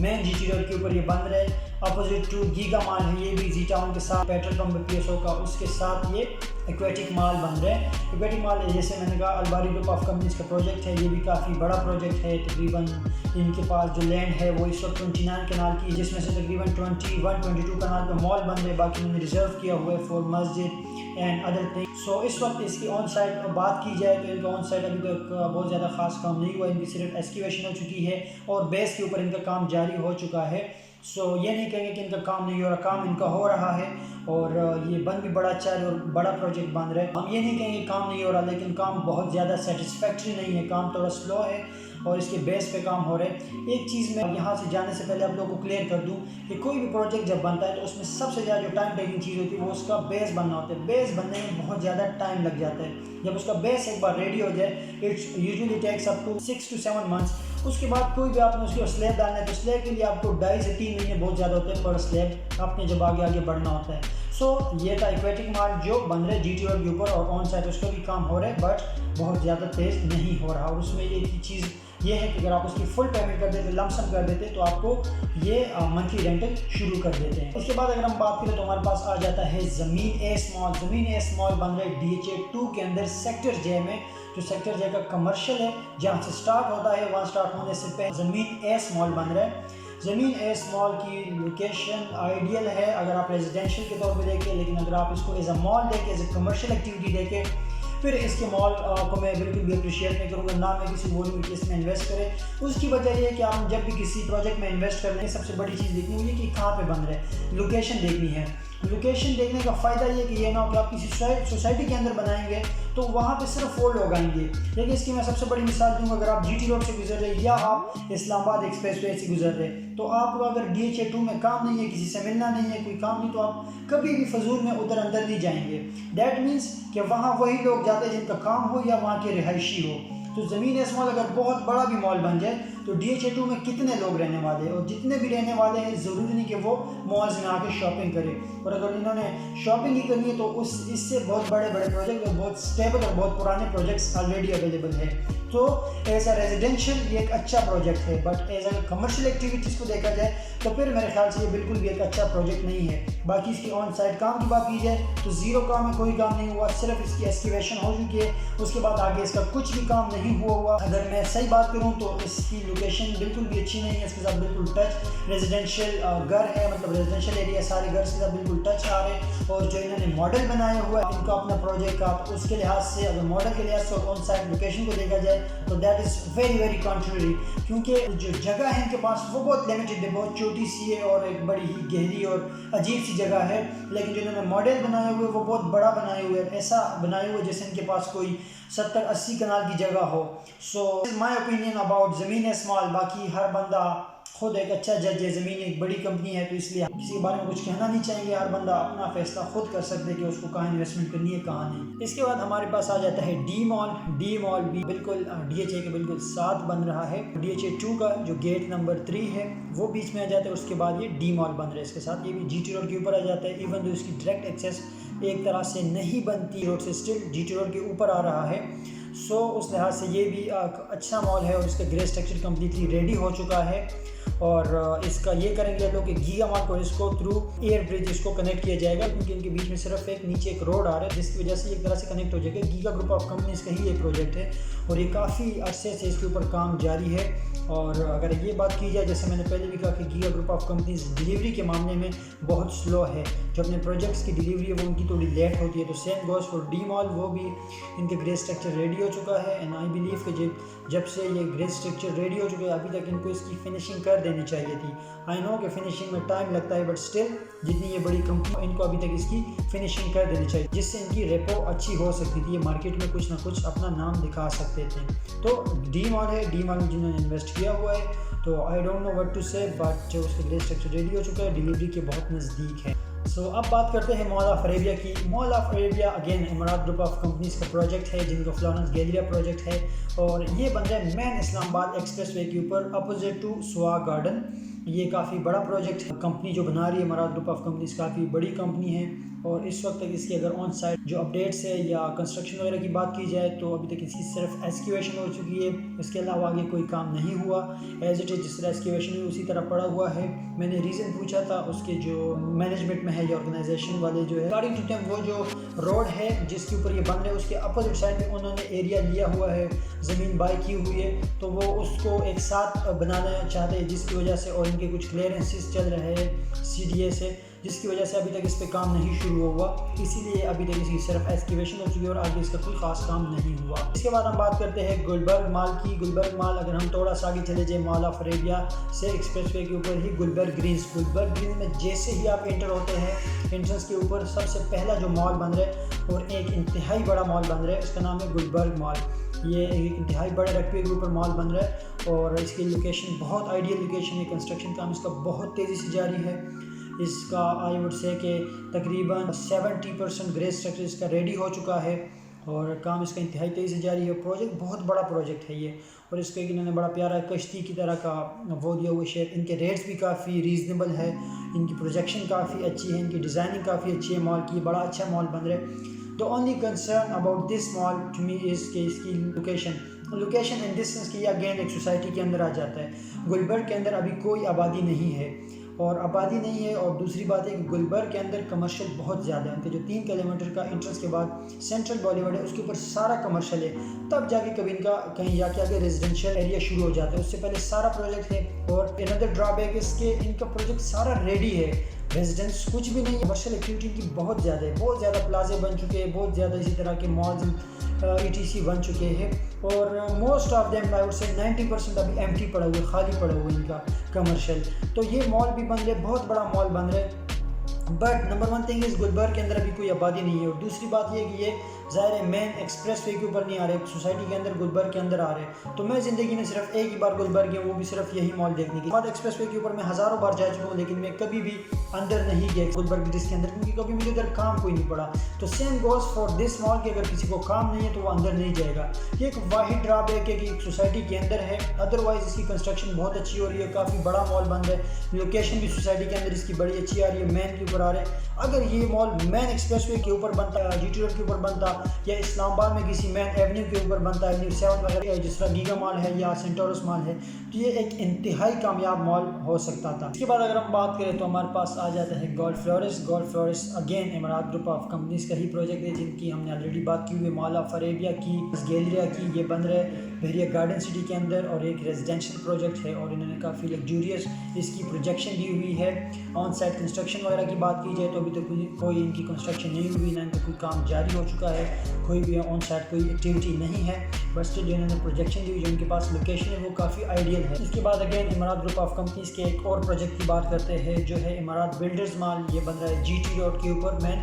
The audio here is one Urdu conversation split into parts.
مین جی ٹی روڈ کے اوپر یہ بن رہا ہے. اپوزٹ ٹو گیگا مال ہے, یہ بھی زی ٹاؤن کے ساتھ petrol pump P S O کا, اس کے ساتھ یہ ایکویٹک مال بن رہا ہے. ایکویٹک مال جیسے میں نے کہا الباری گروپ آف کمپنیز کا پروجیکٹ ہے, یہ بھی کافی بڑا پروجیکٹ ہے. تقریباً ان کے پاس جو لینڈ ہے وہ اس وقت 29 کنال کی, جس میں سے تقریباً 21-22 کنال پہ مال بن رہے, باقی انہوں نے ریزرو کیا ہوا ہے four Masjid and other thing. سو اس وقت اس کی آن سائٹ بات کی جائے تو ان کا آن سائٹ ابھی تک بہت زیادہ خاص کام نہیں ہوا, ان کی صرف ایکسکیویشن ہو چکی ہے اور بیس کے اوپر ان کا کام جاری ہو چکا ہے. سو یہ نہیں کہیں گے کہ ان کا کام نہیں ہو رہا, کام ان کا ہو رہا ہے اور یہ بن بھی بڑا اچھا ہے اور بڑا پروجیکٹ بن رہا ہے. ہم یہ نہیں کہیں گے کام نہیں ہو رہا, لیکن کام بہت زیادہ سیٹسفیکٹری نہیں ہے, کام تھوڑا سلو ہے اور اس کے بیس پہ کام ہو رہا ہے. ایک چیز میں یہاں سے جانے سے پہلے آپ لوگوں کو کلیئر کر دوں کہ کوئی بھی پروجیکٹ جب بنتا ہے تو اس میں سب سے زیادہ جو ٹائم ٹیکنگ چیز ہوتی ہے وہ اس کا بیس بننا ہوتا ہے. بیس بننے میں بہت زیادہ ٹائم لگ جاتا ہے. جب اس کا بیس ایک بار ریڈی ہو جائے, it's usually takes up to 6 to 7 months. اس کے بعد کوئی بھی آپ نے اس کے سلیب ڈالنا ہے تو سلیب کے لیے آپ کو 2.5 سے 3 مہینے بہت زیادہ ہوتے ہیں پر سلیب, آپ نے جب آگے بڑھنا ہوتا ہے. سو یہ تھا ایکویٹک مال جو بن رہے جی ٹی روڈ کے اوپر, اور آن سائٹ اس کا بھی کام ہو رہا ہے بٹ بہت زیادہ تیز نہیں ہو رہا. اور اس میں یہ چیز یہ ہے کہ اگر آپ اس کی فل پیمنٹ کر دیتے, لم سم کر دیتے, تو آپ کو یہ منتھلی رینٹل شروع کر دیتے ہیں. اس کے بعد اگر ہم بات کریں تو ہمارے پاس آ جاتا ہے زمین ایس مال. زمین ایس مال بن رہا ہے ڈی ایچ اے 2 کے اندر سیکٹر جے میں, جو سیکٹر جے کا کمرشل ہے جہاں سے سٹارٹ ہوتا ہے, وہاں سٹارٹ ہونے سے پہلے زمین ایس مال بن رہا ہے. زمین ایس مال کی لوکیشن آئیڈیل ہے اگر آپ ریزیڈینشیل کے طور پہ دیکھیں, لیکن اگر آپ اس کو ایز اے مال دیکھیں, ایز اے کمرشل ایکٹیویٹی دیکھیں, پھر اس کے مال کو میں بالکل بھی اپریشیٹ نہیں کروں گا, نہ میں کسی بولوں کہ اس میں انویسٹ کریں. اس کی وجہ یہ ہے کہ آپ جب بھی کسی پروجیکٹ میں انویسٹ کرنے سب سے بڑی چیز دیکھنی ہوئی ہے کہ کہاں پہ بن رہا ہے, لوکیشن دیکھنی ہے. لوکیشن دیکھنے کا فائدہ یہ کہ یہ نہ ہو کہ آپ کسی سوسائٹی کے اندر بنائیں گے تو وہاں پہ صرف وہ لوگ آئیں گے. لیکن اس کی میں سب سے بڑی مثال دوں گا, اگر آپ جی ٹی روڈ سے گزر رہے یا آپ اسلام آباد ایکسپریس وے سے گزر رہے, تو آپ کو اگر ڈی ایچ اے 2 میں کام نہیں ہے, کسی سے ملنا نہیں ہے, کوئی کام نہیں, تو آپ کبھی بھی فضول میں ادھر اندر نہیں جائیں گے. دیٹ مینس کہ وہاں وہی لوگ جاتے ہیں جن کا کام ہو یا وہاں کے رہائشی ہو. تو زمین ایس مال اگر بہت بڑا بھی مال بن جائے تو ڈی ایچ اے 2 میں کتنے لوگ رہنے والے ہیں, اور جتنے بھی رہنے والے ہیں ضروری نہیں کہ وہ مالز میں آ کے شاپنگ کرے, اور اگر انہوں نے شاپنگ ہی کرنی ہے تو اس سے بہت بڑے پروجیکٹ اور بہت اسٹیبل اور بہت پرانے پروجیکٹس آلریڈی اویلیبل ہیں. تو ایز اے ریزیڈینشیل یہ ایک اچھا پروجیکٹ ہے, but as a commercial activities کو دیکھا جائے تو پھر میرے خیال سے یہ بالکل بھی ایک اچھا پروجیکٹ نہیں ہے. باقی اس کی آن سائٹ کام کی بات کی جائے تو زیرو کام ہے, کوئی کام نہیں ہوا, صرف اس کی ایکسکیویشن ہو چکی ہے. اس کے بعد آگے اس کا کچھ بھی کام نہیں ہوا. اگر میں صحیح بات کروں تو اس کی لوکیشن بالکل بھی اچھی نہیں ہے, اس کے ساتھ بالکل ٹچ ریزیڈینشیل گھر ہے, مطلب ریزیڈینشیل ایریا سارے گھر کے ساتھ بالکل ٹچ آ رہے ہیں. اور جو انہوں نے ماڈل بنایا ہوا ہے ان کا اپنا پروجیکٹ کا, تو اس کے لحاظ سے اگر ماڈل کے لحاظ سے اور آن سائٹ لوکیشن کو دیکھا جائے تو دیٹ از ویری کنٹریری, کیونکہ جو جگہ ہے ان کے پاس وہ بہت لمیٹڈ ہے, بہت چھوٹی سی ہے اور ایک بڑی ہی گہری اور عجیب سی جگہ ہے. لیکن جو انہوں نے ماڈل بنائے ہوئے وہ بہت بڑا بنائے ہوئے, ایسا بنائے ہوئے جیسے ان کے پاس کوئی 70-80 کنال کی جگہ ہو. سو مائی اوپینین اباؤٹ زمین ایس مال. باقی ہر بندہ خود ایک اچھا جج ہے, زمین ایک بڑی کمپنی ہے تو اس لیے کسی کے بارے میں کچھ کہنا نہیں چاہیں گے. ہر بندہ اپنا فیصلہ خود کر سکتے کہ اس کو کہاں انویسٹمنٹ کرنی ہے کہاں نہیں. اس کے بعد ہمارے پاس آ جاتا ہے ڈی مال. ڈی مال بھی بالکل ڈی ایچ اے کے بالکل ساتھ بن رہا ہے. ڈی ایچ اے 2 کا جو گیٹ نمبر 3 ہے وہ بیچ میں آ جاتا ہے, اس کے بعد یہ ڈی مال بن رہا ہے اس کے ساتھ. یہ بھی جی ٹی روڈ کے اوپر آ جاتا ہے, ایون دو اس کی ڈائریکٹ ایکسیس ایک طرح سے نہیں بنتی روڈ سے, اسٹل جی ٹی روڈ کے اوپر آ رہا ہے. سو اس لحاظ سے یہ بھی اچھا مال ہے اور اس کا گرے اسٹرکچر کمپلیٹلی ریڈی ہو چکا ہے. اور اس کا یہ کریں گے لوگ کہ گیگا مال کو اس کو تھرو ایئر برج اس کو کنیکٹ کیا جائے گا, کیونکہ ان کے بیچ میں صرف ایک نیچے ایک روڈ آ رہا ہے جس کی وجہ سے ایک طرح سے کنیکٹ ہو جائے گا. گیگا گروپ آف کمپنیز کا ہی یہ پروجیکٹ ہے اور یہ کافی عرصے سے اس کے اوپر کام جاری ہے. اور اگر یہ بات کی جائے جیسے میں نے پہلے بھی کہا کہ Giga group of companies delivery کے معاملے میں بہت سلو ہے, جو اپنے پروجیکٹس کی ڈیلیوری ہے وہ ان کی تھوڑی لیٹ ہوتی ہے. تو سیم گوز فور ڈی مال, وہ بھی ان کے گرے اسٹرکچر ریڈی ہو چکا ہے. اینڈ آئی بلیو کہ جب سے یہ گرے اسٹرکچر ریڈی ہو چکا ہے ابھی تک ان کو اس کی فنشنگ کر دینی چاہیے تھی. آئی نو کہ فنشنگ میں ٹائم لگتا ہے, بٹ اسٹل جتنی یہ بڑی کمپنی ان کو ابھی تک اس کی فنشنگ کر دینی چاہیے, جس سے ان کی ریپو اچھی ہو سکتی تھی, یہ مارکیٹ میں کچھ نہ کچھ اپنا نام دکھا سکتے تھے. تو ڈی مال ہے, ڈی مال میں جنہوں نے انویسٹ کیا ہوا ہے, تو I don't know what to say, but اس کا گرے اسٹرکچر ریڈی ہو چکا ہے, ڈیلیوری کے بہت نزدیک ہے. سو اب بات کرتے ہیں مال آف عربیہ کی. مال آف عربیہ اگین امارات گروپ آف کمپنیز کا پروجیکٹ ہے جن کا فلورنس گیلریا پروجیکٹ ہے, اور یہ بن رہا ہے مین اسلام آباد ایکسپریس وے کے اوپر اپوزٹ ٹو سوا گارڈن. یہ کافی بڑا پروجیکٹ ہے. کمپنی جو بنا رہی ہے امارات گروپ آف کمپنیز کافی بڑی کمپنی ہے اور اس وقت تک اس کی اگر آن سائٹ جو اپڈیٹس ہے یا کنسٹرکشن وغیرہ کی بات کی جائے تو ابھی تک اس کی صرف ایکسکیویشن ہو چکی ہے. اس کے علاوہ آگے کوئی کام نہیں ہوا. ایز اٹ از جس طرح ایکسکیویشن ہوئی اسی طرح پڑا ہوا ہے. میں نے ریزن پوچھا تھا اس کے جو مینجمنٹ میں ہے یا آرگنائزیشن والے جو ہے اکارڈنگ ٹو ٹائم وہ جو روڈ ہے جس کے اوپر یہ بن رہا ہے اس کے اپوزٹ سائڈ میں انہوں نے ایریا لیا ہوا ہے, زمین بائی کی ہوئی ہے, تو وہ اس کو ایک ساتھ بنانا چاہتے ہیں جس کی وجہ سے اور ان کے کچھ کلیئرنسز چل رہے ہیں CDA سے جس کی وجہ سے ابھی تک اس پہ کام نہیں شروع ہوا. اسی لیے ابھی تک اس کی صرف ایکسکیویشن ہو چکی ہے اور آگے اس کا کوئی خاص کام نہیں ہوا. اس کے بعد ہم بات کرتے ہیں گلبرگ مال کی. گلبرگ مال اگر ہم تھوڑا سا آگے چلے جائیں مال آف عربیہ سے ایکسپریس وے کے اوپر ہی گلبرگ گرینز میں جیسے ہی آپ انٹر ہوتے ہیں انٹرنس کے اوپر سب سے پہلا جو مال بن رہا ہے اور ایک انتہائی بڑا مال بن رہا ہے اس کا نام ہے گلبرگ مال. یہ ایک انتہائی بڑے رقبے کے اوپر مال بن رہا ہے اور اس کی لوکیشن بہت آئیڈیل لوکیشن ہے. کنسٹرکشن کام اس کا بہت تیزی سے جاری ہے. اس کا آئی وڈ سے کہ تقریباً 70% گریس اسٹرکچر اس کا ریڈی ہو چکا ہے اور کام اس کا انتہائی تیزی سے جاری ہے. پروجیکٹ بہت بڑا پروجیکٹ ہے یہ اور اس کے انہوں نے بڑا پیارا کشتی کی طرح کا وہ دیا ہوا شیپ. ان کے ریٹس بھی کافی ریزنیبل ہے, ان کی پروجیکشن کافی اچھی ہے, ان کی ڈیزائننگ کافی اچھی ہے مال کی. بڑا اچھا مال بن رہا ہے. The only concern about this mall to me is کہ اس کی لوکیشن ان دس سینس کہ یہ اگین ایک سوسائٹی کے اندر آ جاتا ہے. گلبرگ کے اندر ابھی کوئی آبادی نہیں ہے اور دوسری بات ہے کہ گلبرگ کے اندر کمرشل بہت زیادہ ہے. ان کے جو 3 کلومیٹر کا انٹرنس کے بعد سینٹرل بالی ووڈ ہے اس کے اوپر سارا کمرشل ہے, تب جا کے کبھی ان کا کہیں جا کے آگے ریزیڈینشیل ایریا شروع ہو جاتا ہے. اس سے پہلے سارا پروجیکٹ ہے اور another drawback اس کے ان کا پروجیکٹ سارا ریڈی ہے, ریزیڈنس کچھ بھی نہیں. کمرشل ایکٹیویٹی کی بہت زیادہ پلازے بن چکے ہیں, بہت زیادہ اسی طرح کے مالز ETC بن چکے ہیں اور most of them I would say 90% ابھی ایمٹی پڑا ہوا ہے, خالی پڑا ہوا ہے ان کا کمرشل. تو یہ مال بھی بن رہے, بہت بڑا مال بن رہے. But number 1 thing is Gulberg کے اندر ابھی کوئی آبادی نہیں ہے اور دوسری بات یہ کہ یہ ظاہر ہے مین ایکسپریس وے کے اوپر نہیں آ رہے, سوسائٹی کے اندر گلبرگ کے اندر آ رہے. تو میں زندگی میں صرف ایک ہی بار گلبرگ گیا, وہ بھی صرف یہی مال دیکھنے کی. بعد ایکسپریس وے کے اوپر میں ہزاروں بار جا چکا ہوں لیکن میں کبھی بھی اندر نہیں گیا گلبرگ برج کے اندر کیونکہ کبھی مجھے ادھر کام کوئی نہیں پڑا. تو سیم گوز فار دس مال کہ اگر کسی کو کام نہیں ہے تو وہ اندر نہیں جائے گا. یہ ایک واحد ڈرا بیک ہے کہ ایک سوسائٹی کے اندر ہے, ادروائز اس کی کنسٹرکشن بہت اچھی ہو رہی ہے, کافی بڑا مال بن رہا ہے, لوکیشن بھی سوسائٹی کے اندر اس کی بڑی اچھی آ رہی ہے, مین کے اوپر آ رہا ہے. اگر یہ مال مین ایکسپریس وے کے اوپر بنتا, GT روڈ کے اوپر بنتا یا اسلام آباد میں کسی مین ایونیو کے اوپر بنتا, ایونیو 7 وغیرہ جس طرح گیگا مال ہے یا سینٹورس مال ہے, تو یہ ایک انتہائی کامیاب مال ہو سکتا تھا. اس کے بعد اگر ہم بات کریں تو ہمارے پاس آ جاتا ہے گولڈ فلورس اگین امارات گروپ آف کمپنیز کا ہی پروجیکٹ ہے جن کی ہم نے آلریڈی بات کی ہوئی ہے. مال آف عربیہ کی, گیلریا کی, یہ بن رہا ہے بحریہ گارڈن سٹی کے اندر اور ایک ریزیڈینشیل پروجیکٹ ہے اور انہوں نے کافی لگجوریس اس کی پروجیکشن دی ہوئی ہے. آن سائٹ کنسٹرکشن وغیرہ کی بات کی جائے تو ابھی تک کوئی ان کی کنسٹرکشن نہیں ہوئی, نہ ان کا کوئی کام جاری ہو چکا ہے, کوئی بھی آن سائٹ کوئی ایکٹیویٹی نہیں ہے. بس جو انہوں نے پروجیکشن دی ہوئی, جو ان کے پاس لوکیشن ہے وہ کافی آئیڈیل ہے. اس کے بعد اگین امارات گروپ آف کمپنیز کے ایک اور پروجیکٹ کی بات کرتے ہیں جو ہے امارات بلڈرز مال. یہ بن رہا ہے GT روڈ کے اوپر مین,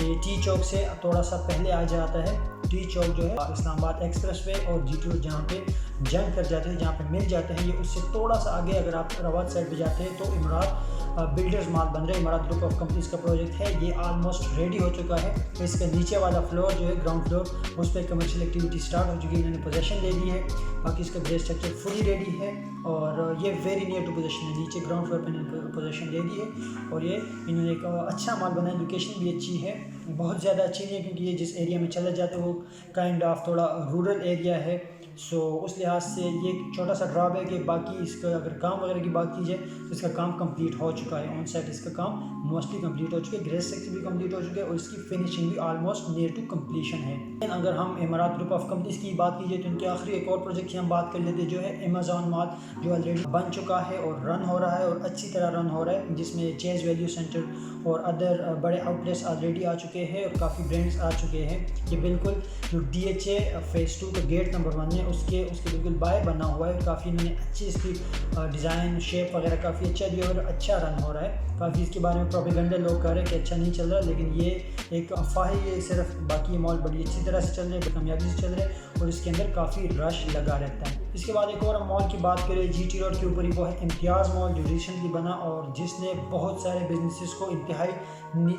یہ ٹی چوک سے تھوڑا سا پہلے آ جاتا ہے. ٹی چوک جو ہے اسلام آباد ایکسپریس وے اور GT روڈ جہاں پہ جنگ کر جاتے ہیں, جہاں پہ مل جاتے ہیں, یہ اس سے تھوڑا سا آگے اگر آپ رواد سائڈ پہ جاتے ہیں تو امارات بلڈرز مال بن رہے. امارات گروپ آف کمپنیز کا پروجیکٹ ہے, یہ آلموسٹ ریڈی ہو چکا ہے. اس کا نیچے والا فلور جو ہے گراؤنڈ فلور اس پہ کمرشل ایکٹیویٹی سٹارٹ ہو چکی ہے, انہوں نے پوزیشن لے لی ہے. باقی اس کا گریس اسٹرکچر فلی ریڈی ہے اور یہ ویری نیئر ٹو پوزیشن ہے. نیچے گراؤنڈ فلور پہ انہوں نے پوزیشن لے دی ہے اور یہ انہوں نے ایک اچھا مال بنایا. لوکیشن بھی اچھی ہے, بہت زیادہ اچھی نہیں ہے کیونکہ یہ جس ایریا میں چلا جاتا ہے وہ کائنڈ آف تھوڑا رورل ایریا ہے. سو اس لحاظ سے یہ ایک چھوٹا سا ڈرا بیک ہے. باقی اس کا اگر کام وغیرہ کی بات کی جائے تو اس کا کام کمپلیٹ ہو چکا ہے. آن سائٹ اس کا کام موسٹلی کمپلیٹ ہو چکا ہے, گریس سیکشن بھی کمپلیٹ ہو چکا ہے اور اس کی فنشنگ بھی آلموسٹ نیئر ٹو کمپلیشن ہے. اگر ہم امارات گروپ آف کمپنیز کی بات کی جائے تو ان کے آخری ایک اور پروجیکٹ کی ہم بات کر لیتے جو ہے امیزون مال, جو آلریڈی بن چکا ہے اور رن ہو رہا ہے اور اچھی طرح رن ہو رہا ہے, جس میں چیز ویلیو سینٹر اور ادر بڑے آؤٹ لیٹس آلریڈی آ چکے ہیں اور کافی برانڈس آ چکے ہیں. یہ بالکل جو DHA فیز 2 کا گیٹ نمبر 1 ہے اس کے بالکل بائے بنا ہوا ہے. کافی انہوں نے اچھی اس کی ڈیزائن شیپ وغیرہ کافی اچھا دیا اور اچھا رن ہو رہا ہے. کافی اس کے بارے میں پروپیگنڈا لوگ کہہ رہے ہیں کہ اچھا نہیں چل رہا, لیکن یہ ایک افواہ ہے صرف. باقی یہ مال بڑی اچھی طرح سے چل رہے ہیں, کامیابی سے چل رہے ہیں اور اس کے اندر کافی رش لگا رہتا ہے۔ اس کے بعد ایک اور مال کی بات کریں جی ٹی روڈ کے اوپر ہی، وہ ہے امتیاز مال جو ریسنٹلی بنا اور جس نے بہت سارے بزنسز کو انتہائی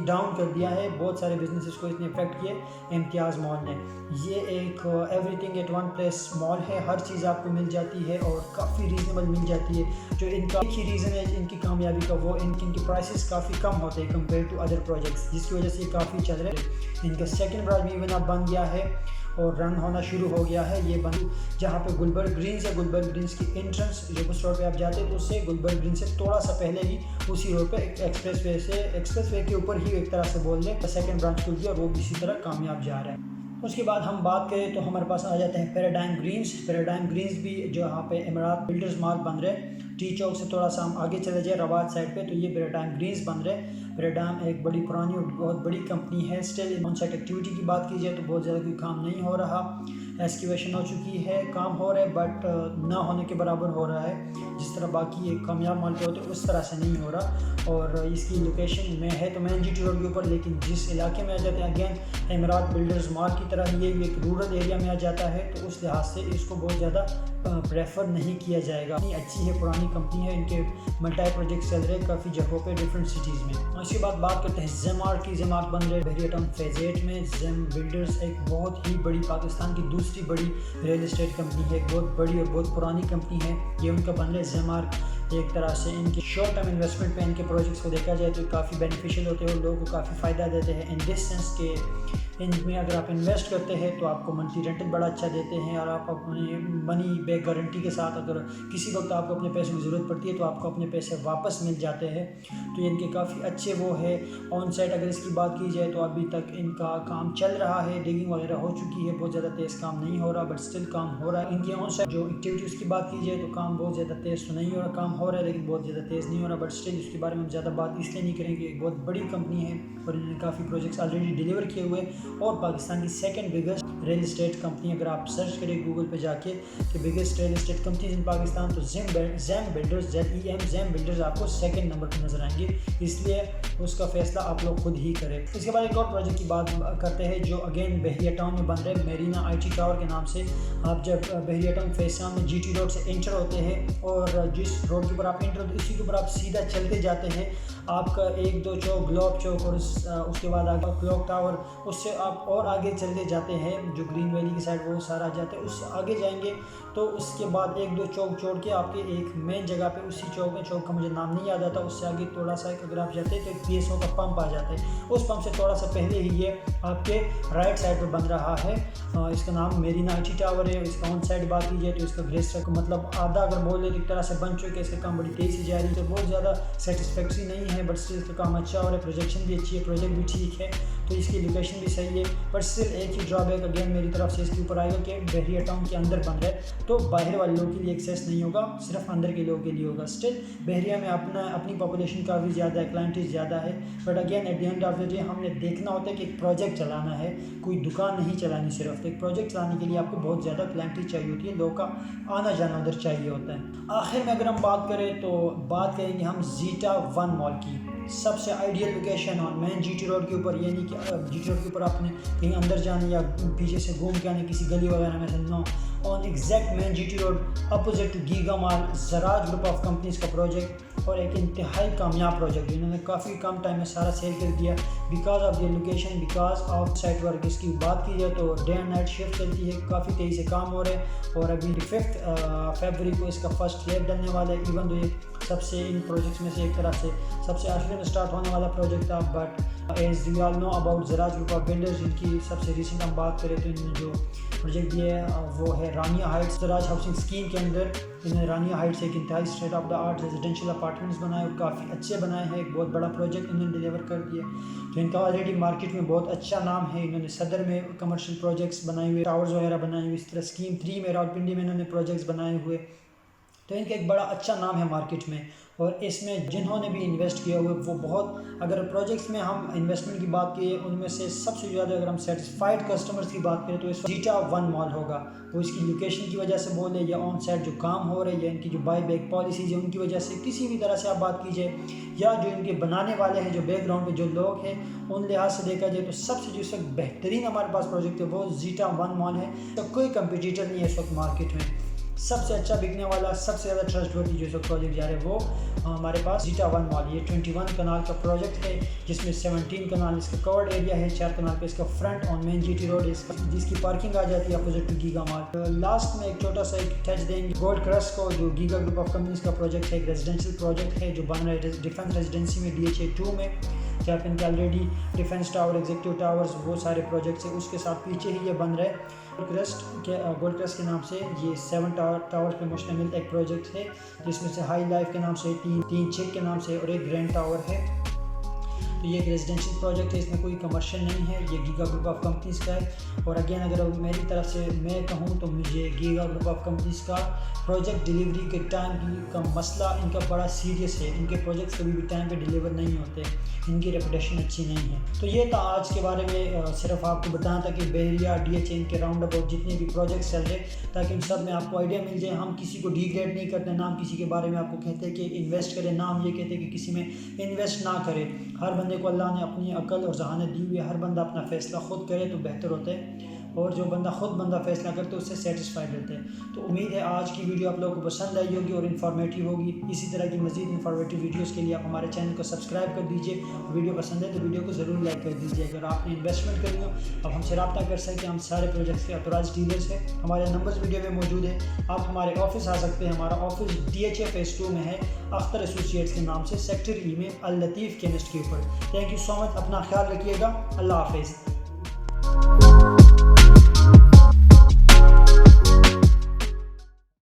ڈاؤن کر دیا ہے، بہت سارے بزنسز کو اس نے افیکٹ کیے امتیاز مال نے۔ یہ ایک everything at one place mall ہے، ہر چیز آپ کو مل جاتی ہے اور کافی ریزنیبل مل جاتی ہے۔ جو ان کا ایک ہی ریزن ہے ان کی کامیابی کا، وہ ان کی پرائسز کافی کم ہوتے ہیں کمپیئر ٹو ادر پروجیکٹس، جس کی وجہ سے یہ کافی چل رہے ہیں۔ ان کا سیکنڈ برانچ بھی ایون اب بن گیا ہے اور رن ہونا شروع ہو گیا ہے۔ یہ جہاں پہ گلبرگ گرینز ہے، گلبرگ گرینز کی انٹرنس جب اس روڈ پہ آپ جاتے ہیں تو اس سے گلبرگ گرین سے تھوڑا سا پہلے ہی اسی روڈ پہ ایکسپریس وے کے اوپر ہی ایک طرح سے بول لیں سیکنڈ برانچ کھل گیا اور وہ بھی اسی طرح کامیاب جا رہا ہے۔ اس کے بعد ہم بات کریں تو ہمارے پاس آ جاتے ہیں پیراڈائم گرینز بھی جو یہاں پہ امارات بلڈرز مال بن رہے، ٹی چوک سے تھوڑا سا ہم آگے چلے جائیں رواد سائڈ پہ تو یہ پیراڈائم گرینز بن رہے۔ پیراڈائم ایک بڑی پرانی اور بہت بڑی کمپنی ہے، اسٹل آن سائٹ ایکٹیویٹی کی بات کی جائے تو بہت زیادہ کوئی کام نہیں ہو رہا، ایکسکیویشن ہو چکی ہے، کام ہو رہا ہے بٹ نہ ہونے کے برابر ہو رہا ہے، جس طرح باقی ایک کامیاب مال پہ ہوتے ہیں اس طرح سے نہیں ہو رہا۔ اور اس کی لوکیشن میں ہے تو مین جی ٹی روڈ کے اوپر، لیکن جس علاقے میں آ جاتے ہیں اگین امارات بلڈرز مال کی طرح یہ بھی ایک رورل ایریا میں آ جاتا ہے، تو اس لحاظ سے اس کو بہت زیادہ پریفر نہیں کیا جائے گا۔ اچھی ہے، پرانی کمپنی ہے، ان کے ملٹائی پروجیکٹس چل رہے ہیں کافی جگہوں پہ ڈفرینٹ سٹیز میں۔ اس کے بعد بات کرتے ہیں زیم آرٹ بن رہے بحریہ ٹاؤن فیز 8 میں۔ زیم بلڈرز ایک بہت ہی بڑی پاکستان کی دوسری بڑی ریل اسٹیٹ کمپنی ہے، ایک بہت بڑی اور بہت پرانی کمپنی ہے۔ یہ ان کا بن رہے زیم آرٹ، ایک طرح سے ان کی شارٹ ٹرم انویسٹمنٹ پہ ان کے پروجیکٹس کو دیکھا جائے تو کافی بینیفیشیل ہوتے ہیں اور لوگوں کو کافی فائدہ دیتے ہیں ان دس سینس کہ ان میں اگر آپ انویسٹ کرتے ہیں تو آپ کو منتھلی رینٹل بڑا اچھا دیتے ہیں اور آپ اپنی منی بیک گارنٹی کے ساتھ اگر کسی وقت آپ کو اپنے پیسوں کی ضرورت پڑتی ہے تو آپ کو اپنے پیسے واپس مل جاتے ہیں۔ تو ان کے کافی اچھے وہ ہے آن سائٹ۔ اگر اس کی بات کی جائے تو ابھی تک ان کا کام چل رہا ہے، ڈگنگ وغیرہ ہو چکی ہے، بہت زیادہ تیز کام نہیں ہو رہا بٹ اسٹل کام ہو رہا ہے۔ ان کی آن سائٹ جو ایکٹیویٹیز کی بات کی جائے تو کام بہت زیادہ تیز تو نہیں ہو رہا، کام ہو رہا ہے لیکن بہت زیادہ تیز نہیں ہو رہا بٹ اسٹل اس کے بارے میں ہم زیادہ بات اس لیے نہیں کریں کہ ایک بہت بڑی کمپنی ہے اور انہوں نے کافی پروجیکٹس آلریڈی ڈیلیور کیے ہوئے اور پاکستان کی second biggest real estate company, اگر آپ سرچ کریں گوگل پہ جا کے کہ بگیسٹ ریل اسٹیٹ کمپنیز ان پاکستان تو زیم بلڈرز آپ کو سیکنڈ نمبر پہ نظر آئیں گے، اس لیے اس کا فیصلہ آپ لوگ خود ہی کریں۔ اس کے بعد ایک اور پروجیکٹ کی بات کرتے ہیں جو اگین بحریہ ٹاؤن میں بن رہے میرینا آئی ٹی ٹاور کے نام سے۔ آپ جب بحریہ ٹاؤن فیز 7 میں جی ٹی روڈ سے انٹر ہوتے ہیں اور جس روڈ کے اوپر آپ انٹر ہوتے ہیں اسی کے اوپر آپ سیدھا چلتے جاتے ہیں، آپ کا 1-2 چوک گلوب چوک اور اس کے بعد آگے کلوک ٹاور، اس سے آپ اور آگے چلتے جاتے ہیں جو گرین ویلی کی سائڈ وہ سارا جاتے ہیں، اس سے آگے جائیں گے تو اس کے بعد 1-2 چوک چھوڑ کے آپ کے ایک مین جگہ پہ اسی چوک کا مجھے نام نہیں یاد آتا، اس سے آگے تھوڑا سا اگر آپ جاتے ہیں تو ایک پی ایس او کا پمپ آ جاتا ہے، اس پمپ سے تھوڑا سا پہلے ہی یہ آپ کے رائٹ سائڈ پہ بن رہا ہے۔ اس کا نام میرینا آئی ٹی ٹاور ہے۔ اس کا آن سائڈ بات کی جائے تو اس کا گریس مطلب آدھا اگر بول لے تو ایک طرح سے بن چکے، اس کا کام بڑی تیزی سے جاری ہے، تو بہت زیادہ سیٹسفیکٹری نہیں ہے بٹ اسٹل اس کا کام اچھا ہو رہا ہے، پروجیکشن بھی اچھی ہے، پروجیکٹ بھی ٹھیک ہے، تو اس کی لوکیشن بھی صحیح ہے بٹ اسٹل ایک ہی ڈرا بیک اگین میری طرف سے اس کے اوپر آئے گا کہ بحریہ ٹاؤن کے اندر بن رہا ہے تو باہر والے لوگوں کے لیے ایکسیس نہیں ہوگا، صرف اندر کے لوگوں کے لیے ہوگا۔ اسٹل بحریہ میں اپنی پاپولیشن کافی زیادہ ہے، کلائنٹیز زیادہ ہے but again at the end of the day ہم نے دیکھنا ہوتا ہے کہ ایک پروجیکٹ چلانا ہے، کوئی دکان نہیں چلانی صرف، تو ایک پروجیکٹ چلانے کے لیے آپ کو بہت زیادہ کلائنٹیز چاہیے ہوتی ہے، لوگوں کا آنا جانا ادھر چاہیے ہوتا ہے۔ آخر میں اگر ہم بات کریں تو بات کریں گے ہم زیٹا 1 مال کی، سب سے ideal location on main G T road کے اوپر، یہ نہیں کہ جی ٹی روڈ کے اوپر آپ نے کہیں اندر جانے یا پیچھے سے گھوم کے آنے کسی گلی وغیرہ میں سے، no, on exact main G T road opposite to giga Mall, Zaraj group of companies کا پروجیکٹ اور ایک انتہائی کامیاب پروجیکٹ، انہوں نے کافی کم ٹائم میں سارا سیل کر دیا because of the location, because of site work. اس کی بات کی جائے تو ڈے اینڈ نائٹ شفٹ چلتی ہے، کافی تیزی سے کام ہو رہے ہیں اور ابھی 5 فیبرری کو اس کا فرسٹ لیب ڈلنے والا ہے، ایون دو یہ سب سے ان پروجیکٹس میں سے ایک طرح سے سب سے آخر میں سٹارٹ ہونے والا پروجیکٹ تھا but as you all know about Zaraj group of builders, ان کی سب سے ریسنٹ ہم بات کریں تو انہوں نے جو پروجیکٹ دیا ہے وہ ہے رانیہ ہائٹس۔ زراج ہاؤسنگ اسکیم کے اندر انہوں نے رانیہ ہائٹس ایک انتہائی state of the art residential apartments بنائے اور کافی اچھے بنائے ہیں، ایک بہت بڑا پروجیکٹ انہوں نے ڈیلیور کر دیا، تو ان کا آلریڈی مارکیٹ میں بہت اچھا نام ہے۔ انہوں نے صدر میں کمرشل پروجیکٹس بنائے ہوئے، ٹاورز وغیرہ بنائے ہوئے، اس طرح اسکیم 3 میں راولپنڈی میں انہوں نے پروجیکٹس بنائے ہوئے، تو تو ان کا ایک بڑا اچھا نام ہے مارکیٹ میں، اور اس میں جنہوں نے بھی انویسٹ کیا ہوئے وہ بہت، اگر پروجیکٹس میں ہم انویسٹمنٹ کی بات کریں ان میں سے سب سے زیادہ اگر ہم سیٹسفائیڈ کسٹمرز کی بات کریں تو اس زیٹا ون مال ہوگا. وہ اس کی لوکیشن کی وجہ سے بولے یا آن سائٹ جو کام ہو رہے ہیں یا ان کی جو بائی بیک پالیسیز ہیں ان کی وجہ سے، کسی بھی طرح سے آپ بات کیجئے، یا جو ان کے بنانے والے ہیں جو بیک گراؤنڈ پہ جو لوگ ہیں ان لحاظ سے دیکھا جائے تو سب سے جو اس وقت بہترین ہمارے پاس پروجیکٹ ہے وہ زیٹا ون مال ہے. تو کوئی کمپٹیٹر نہیں ہے اس وقت مارکیٹ میں. سب سے اچھا بکنے والا، سب سے زیادہ ٹرسٹ ورتھی جو پروجیکٹ جا رہے ہیں وہ ہمارے پاس زیٹا ون مال. یہ 21 کنال کا پروجیکٹ ہے جس میں 17 کنال اس کا کورڈ ایریا ہے، 4 کنال پہ اس کا front on main G T road جس کی پارکنگ آ جاتی ہے opposite to giga mall. Last میں ایک چھوٹا سا ایک ٹچ دیں گے گولڈ کرسٹ کو، جو گیگا گروپ آف کمپنیز کا پروجیکٹ ہے، ایک ریزیڈینشیل پروجیکٹ ہے جو بن رہا ہے ڈیفنس ریزیڈنسی میں DHA 2 میں، جہاں پہ ان کے already defence tower, executive towers, وہ سارے پروجیکٹس ہیں. اس کے ساتھ پیچھے ہی یہ بن رہا ہے گولڈ کرسٹ کے نام سے. یہ 7 ٹاورز پہ مشتمل ایک پروجیکٹ ہے جس میں سے ہائی لائف کے نام سے، 3 چیک کے نام سے اور ایک گرینڈ ٹاور ہے. تو یہ ایک ریزیڈینشیل پروجیکٹ ہے، اس میں کوئی کمرشل نہیں ہے، یہ گیگا گروپ آف کمپنیز کا ہے. اور اگین اگر میری طرف سے میں کہوں تو مجھے گیگا گروپ آف کمپنیز کا پروجیکٹ ڈیلیوری کے ٹائم کا مسئلہ ان کا بڑا سیریس ہے. ان کے پروجیکٹس کبھی بھی ٹائم پہ ڈیلیور نہیں ہوتے، ان کی ریپوٹیشن اچھی نہیں ہے. تو یہ تھا آج کے بارے میں، صرف آپ کو بتانا تھا کہ بحریہ DHA ان کے راؤنڈ اباؤٹ جتنے بھی پروجیکٹس چل رہے تاکہ ان سب میں آپ کو آئیڈیا مل جائے. ہم کسی کو ڈی گریڈ نہیں کرتے، نہ ہم کسی کے بارے میں آپ کو کہتے کہ انویسٹ کریں، نہ ہم یہ کہتے کہ کسی میں انویسٹ نہ کرے. ہر بندے کو اللہ نے اپنی عقل اور ذہانت دی ہوئی ہے، ہر بندہ اپنا فیصلہ خود کرے تو بہتر ہوتا ہے، اور جو بندہ خود فیصلہ کرتے اس سے سیٹسفائیڈ رہتے ہیں. تو امید ہے آج کی ویڈیو آپ لوگوں کو پسند آئی ہوگی اور انفارمیٹیو ہوگی. اسی طرح کی مزید انفارمیٹیو ویڈیوز کے لیے آپ ہمارے چینل کو سبسکرائب کر دیجیے. ویڈیو پسند ہے تو ویڈیو کو ضرور لائک کر دیجیے. اگر آپ نے انویسٹمنٹ کرنی ہو اب ہم سے رابطہ کر سکتے ہیں، ہم سارے پروجیکٹس کے آتھورائزڈ ڈیلرز ہیں. ہمارے نمبرز ویڈیو میں موجود ہیں. آپ ہمارے آفس آ سکتے ہیں. ہمارا آفس DHA فیز 2 میں ہے، اختر ایسوسیٹس کے نام سے، سیکٹر E میں، اللطیف کیمسٹ کے اوپر. تھینک یو سو مچ. اپنا خیال رکھیے گا. اللہ حافظ.